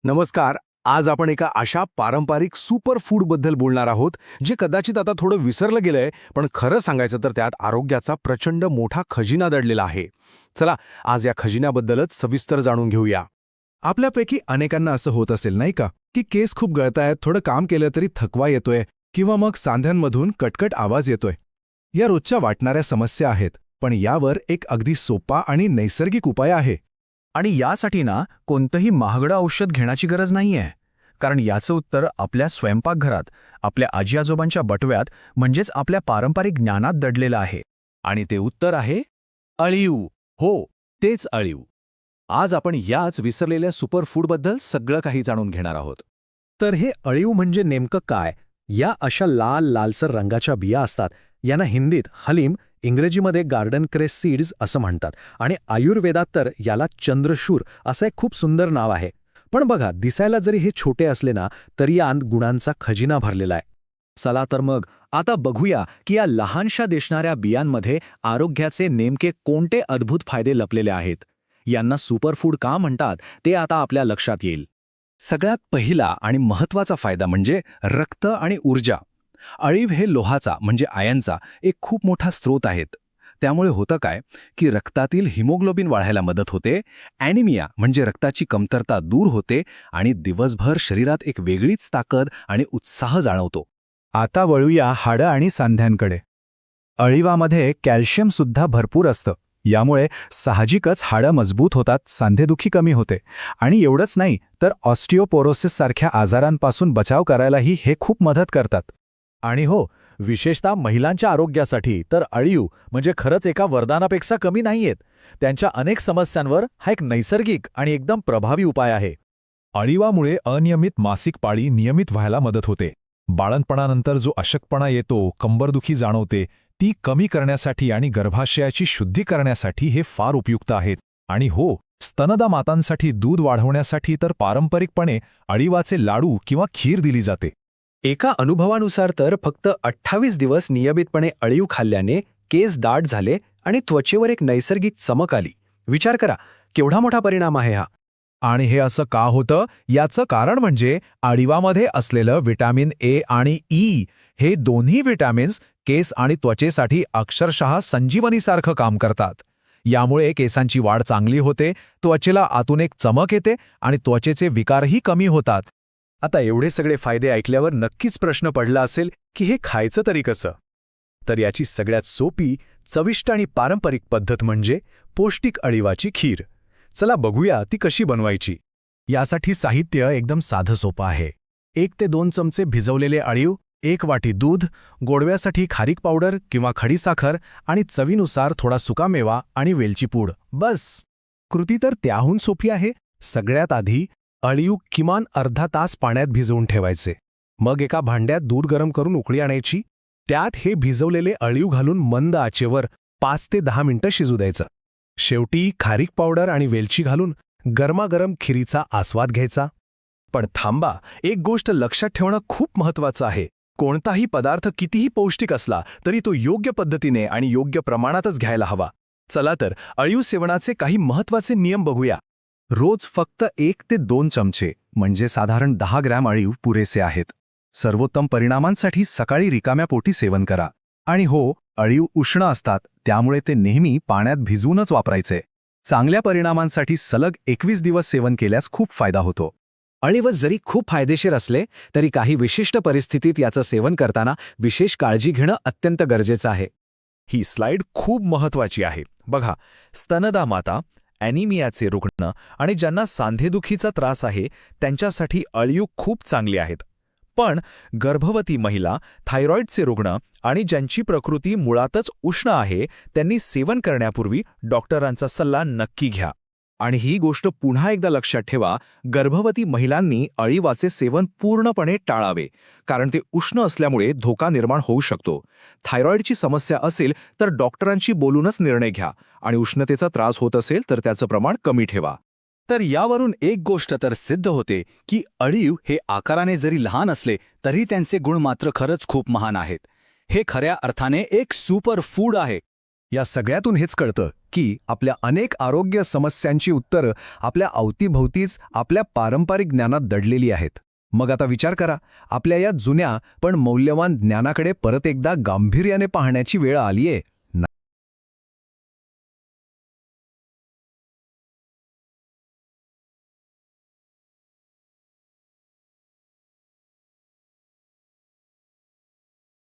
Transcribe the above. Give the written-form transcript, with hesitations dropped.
नमस्कार. आज आपण एका अशा पारंपरिक सुपर फूडबद्दल बोलणार आहोत, जे कदाचित आता थोडं विसरलं गेलंय, पण खरं सांगायचं तर त्यात आरोग्याचा प्रचंड मोठा खजिना दडलेला आहे. चला, आज या खजिन्याबद्दलच सविस्तर जाणून घेऊया. आपल्यापैकी अनेकांना असं होत असेल नाही का, की केस खूप गळतायत, थोडं काम केलं तरी थकवा येतोय किंवा मग सांध्यांमधून कटकट आवाज येतोय. या रोजच्या वाटणाऱ्या समस्या आहेत, पण यावर एक अगदी सोपा आणि नैसर्गिक उपाय आहे. आणि यासाठी ना कोणतंही महागडं औषध घेण्याची गरज नाहीये, कारण याचं उत्तर आपल्या स्वयंपाकघरात, आपल्या आजी आजोबांच्या बटव्यात म्हणजेच आपल्या पारंपरिक ज्ञानात दडलेलं आहे. आणि ते उत्तर आहे अळीव. हो, तेच अळीव. आज आपण याच विसरलेल्या सुपरफूडबद्दल सगळं काही जाणून घेणार आहोत. तर हे अळीव म्हणजे नेमकं काय? या अशा लाल लालसर रंगाच्या बिया असतात. यांना हिंदीत हलीम, इंग्रजीमध्ये गार्डन क्रेस सीड्स असं म्हणतात आणि आयुर्वेदात तर याला चंद्रशूर असं एक खूप सुंदर नाव आहे. पण बघा, दिसायला जरी हे छोटे असले ना, तरी यात गुणांचा खजिना भरलेला आहे. चला तर मग आता बघूया की या लहानशा दिसणाऱ्या बियांमध्ये आरोग्याचे नेमके कोणते अद्भुत फायदे लपलेले आहेत. यांना सुपरफूड का म्हणतात ते आता आपल्या लक्षात येईल. सगळ्यात पहिला आणि महत्त्वाचा फायदा म्हणजे रक्त आणि ऊर्जा. अळीव हे लोहाचा म्हणजे आयनचा एक खूप मोठा स्रोत आहेत. त्यामुळे होतं काय की रक्तातील हिमोग्लोबिन वाढायला मदत होते, ॲनिमिया म्हणजे रक्ताची कमतरता दूर होते आणि दिवसभर शरीरात एक वेगळीच ताकद आणि उत्साह जाणवतो. आता वळूया हाडं आणि सांध्यांकडे. अळीवामध्ये कॅल्शियमसुद्धा भरपूर असतं. यामुळे साहजिकच हाडं मजबूत होतात, सांधेदुखी कमी होते आणि एवढंच नाही तर ऑस्टिओपोरोसिससारख्या आजारांपासून बचाव करायलाही हे खूप मदत करतात. आणि हो, विशेषतः महिलांच्या आरोग्यासाठी तर अळीव म्हणजे खरंच एका वरदानापेक्षा कमी नाहीयेत. त्यांच्या अनेक समस्यांवर हा एक नैसर्गिक आणि एकदम प्रभावी उपाय आहे. अळीवामुळे अनियमित मासिक पाळी नियमित व्हायला मदत होते. बाळंतपणानंतर जो अशक्तपणा येतो, कंबरदुखी जाणवते, ती कमी करण्यासाठी आणि गर्भाशयाची शुद्धी करण्यासाठी हे फार उपयुक्त आहेत. आणि हो, स्तनदा मातांसाठी दूध वाढवण्यासाठी तर पारंपरिकपणे अळीवाचे लाडू किंवा खीर दिली जाते. एका अनुभवानुसार तर फक्त 28 दिवस नियमितपणे अळीव खाल्ल्याने केस दाट झाले आणि त्वचेवर एक नैसर्गिक चमक आली. विचार करा, केवढा मोठा परिणाम आहे हा. आणि हे असं का होतं याचं कारण म्हणजे अळीवामध्ये असलेलं व्हिटॅमिन ए आणि ई हे दोन्ही व्हिटॅमिन्स केस आणि त्वचेसाठी अक्षरशः संजीवनीसारखं काम करतात. यामुळे केसांची वाढ चांगली होते, त्वचेला आतून एक चमक येते आणि त्वचेचे विकारही कमी होतात. आता एवढे सगळे फायदे ऐकल्यावर नक्कीच प्रश्न पडला असेल की हे खायचं तरी कसं. तर याची सगळ्यात सोपी, चविष्ट आणि पारंपरिक पद्धत म्हणजे पौष्टिक अळीवाची खीर. चला बघूया ती कशी बनवायची. यासाठी साहित्य एकदम साधं सोपं आहे. 1 ते 2 चमचे भिजवलेले अळीव, 1 वाटी दूध, गोडव्यासाठी खारीक पावडर किंवा खडीसाखर आणि चवीनुसार थोडा सुकामेवा आणि वेलची पूड. बस. कृती तर त्याहून सोपी आहे. सगळ्यात आधी अळीव किमान अर्धा तास पाण्यात भिजवून ठेवायचे. मग एका भांड्यात दूध गरम करून उकळी आणायची. त्यात हे भिजवलेले अळीव घालून मंद आचेवर 5 ते 10 मिनिटं शिजू द्यायचं. शेवटी खारीक पावडर आणि वेलची घालून गरमागरम खिरीचा आस्वाद घ्यायचा. पण थांबा, एक गोष्ट लक्षात ठेवणं खूप महत्त्वाचं आहे. कोणताही पदार्थ कितीही पौष्टिक असला तरी तो योग्य पद्धतीने आणि योग्य प्रमाणातच घ्यायला हवा. चला तर अळीव सेवनाचे काही महत्त्वाचे नियम बघूया. रोज फक्त 1 ते 2 चमचे म्हणजे साधारण 10 ग्रॅम अळीव पुरेसे आहेत. सर्वोत्तम परिणामांसाठी सकाळी रिकाम्या पोटी सेवन करा. आणि हो, अळीव उष्ण असतात, त्यामुळे ते नेहमी पाण्यात भिजवूनच वापरायचे. चांगल्या परिणामांसाठी सलग 21 दिवस सेवन केल्यास खूप फायदा होतो. अळीव जरी खूप फायदेशीर असले तरी काही विशिष्ट परिस्थितीत याचं सेवन करताना विशेष काळजी घेणं अत्यंत गरजेचं आहे. ही स्लाइड खूप महत्त्वाची आहे. बघा, स्तनदा माता, ॲनिमियाचे रुग्ण आणि ज्यांना सांधेदुखीचा त्रास आहे त्यांच्यासाठी अळीव खूप चांगली आहेत. पण गर्भवती महिला, थायरॉईडचे रुग्ण आणि ज्यांची प्रकृती मुळातच उष्ण आहे त्यांनी सेवन करण्यापूर्वी डॉक्टरांचा सल्ला नक्की घ्या. आणि ही गोष्ट पुन्हा एकदा लक्षात ठेवा, गर्भवती महिलांनी अळीवाचे सेवन पूर्णपणे टाळावे, कारण ते उष्ण असल्यामुळे धोका निर्माण होऊ शकतो. थायरॉईडची समस्या असेल तर डॉक्टरांशी बोलूनच निर्णय घ्या आणि उष्णतेचा त्रास होत असेल तर त्याचं प्रमाण कमी ठेवा. तर यावरून एक गोष्ट तर सिद्ध होते की अळीव हे आकाराने जरी लहान असले तरी त्यांचे गुण मात्र खरंच खूप महान आहेत. हे खऱ्या अर्थाने एक सुपर फूड आहे. या सगळ्यातून हेच कळतं की आपल्या अनेक आरोग्य समस्यांची उत्तरं आपल्या अवतीभवतीच आपल्या पारंपरिक ज्ञानात दडलेली आहेत. मग आता विचार करा, आपल्या या जुन्या पण मौल्यवान ज्ञानाकडे परत एकदा गांभीर्याने पाहण्याची वेळ आलीये.